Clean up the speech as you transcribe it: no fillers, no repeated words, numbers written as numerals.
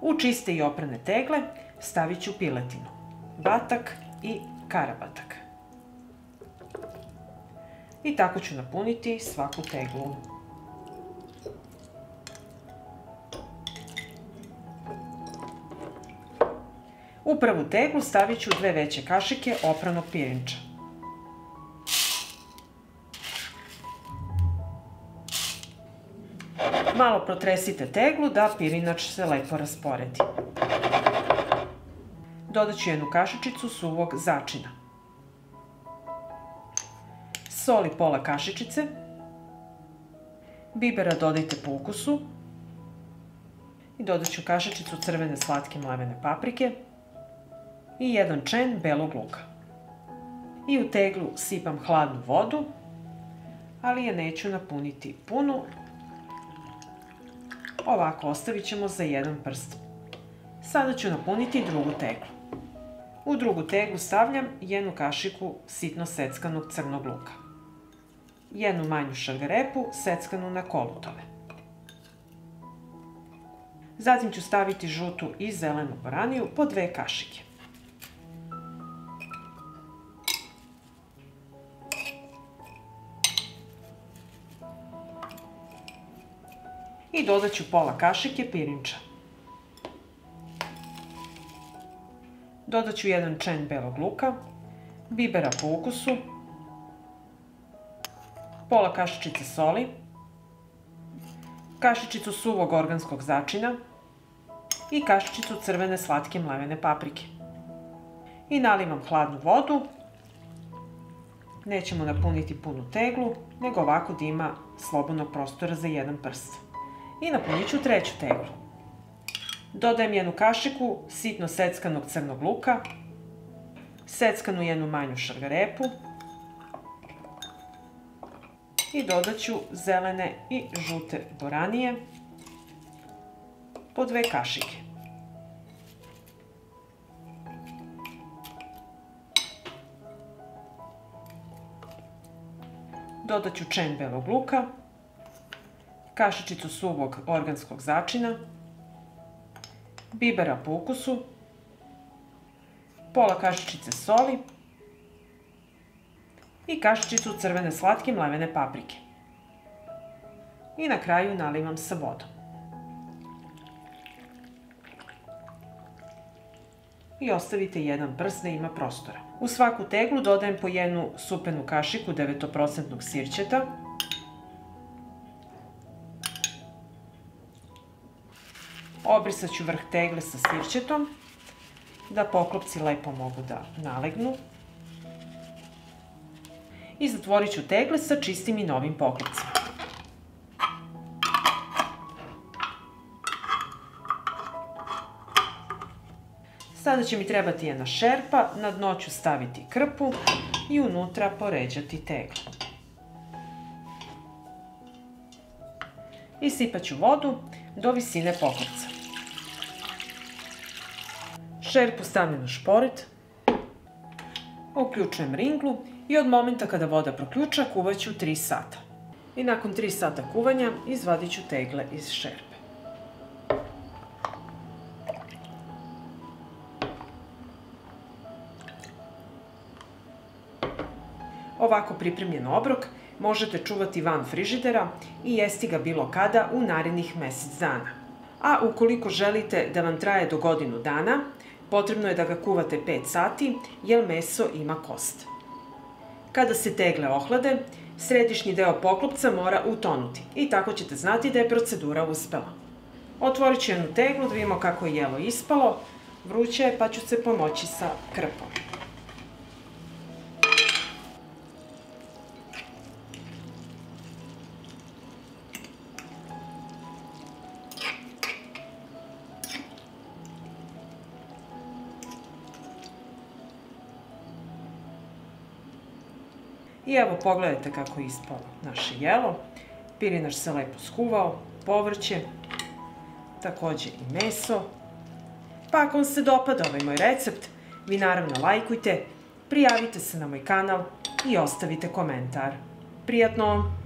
U čiste i oprane tegle stavit ću piletinu, batak i karabatak. I tako ću napuniti svaku teglu. U prvu teglu stavit ću 2 veće kašike opranog pirinča. Malo protresite teglu da pirinač se lepo rasporedi. Dodat ću 1 kašičicu suvog začina. Soli pola kašičice. Bibera dodajte po ukusu. I dodat ću kašičicu crvene slatke mlevene paprike i 1 čen belog luka. I u teglu sipam hladnu vodu, ali je neću napuniti punu. Ovako ostavit ćemo za jedan prst. Sada ću napuniti drugu teglu. U drugu teglu stavljam 1 kašiku sitno seckanog crnog luka, 1 manju šargarepu seckanu na kolutove. Zatim ću staviti žutu i zelenu boraniju po 2 kašike. I dodat ću pola kašike pirinča. Dodat ću 1 čen belog luka, bibera po ukusu, pola kašičice soli, kašičicu suvog organskog začina i kašičicu crvene slatke mlevene paprike. I nalivam hladnu vodu. Nećemo napuniti punu teglu, nego ovako da ima slobodnog prostora za jedan prst. I napunit ću treću teglu. Dodajem 1 kašiku sitno seckanog crnog luka, seckanu 1 manju šargarepu i dodat ću zelene i žute boranije po 2 kašike. Dodat ću čen belog luka, kašičicu suvog organskog začina, bibera po ukusu, pola kašičice soli i kašičicu crvene slatke mlevene paprike. I na kraju nalivam sa vodom. I ostavite jedan prst da ima prostora. U svaku teglu dodajem po 1 supenu kašiku 9% sirćeta, obrisat ću vrh tegle sa sirćetom, da poklopci lepo mogu da nalegnu. I zatvorit ću tegle sa čistim i novim poklopcima. Sada će mi trebati jedna šerpa, na dno ću staviti krpu i unutra poređati teglu. Isipat ću vodu do visine poklopca. Šerpu stavljam na šporet, uključujem ringlu i od momenta kada voda proključa kuvat ću 3 sata. I nakon 3 sata kuvanja izvadit ću tegle iz šerpe. Ovako pripremljen obrok možete čuvati van frižidera i jesti ga bilo kada u narednih mesec dana. A ukoliko želite da vam traje do godinu dana, potrebno je da ga kuvate 5 sati, jer meso ima kost. Kada se tegle ohlade, središnji deo poklopca mora utonuti i tako ćete znati da je procedura uspela. Otvorit ću jednu teglu da vidimo kako je jelo ispalo. Vruće je pa ću se pomoći sa krpom. I evo pogledajte kako je ispalo naše jelo. Pirinač se lepo skuvao, povrće, takođe i meso. Pa ako vam se dopada ovaj moj recept, vi naravno lajkujte, prijavite se na moj kanal i ostavite komentar. Prijatno!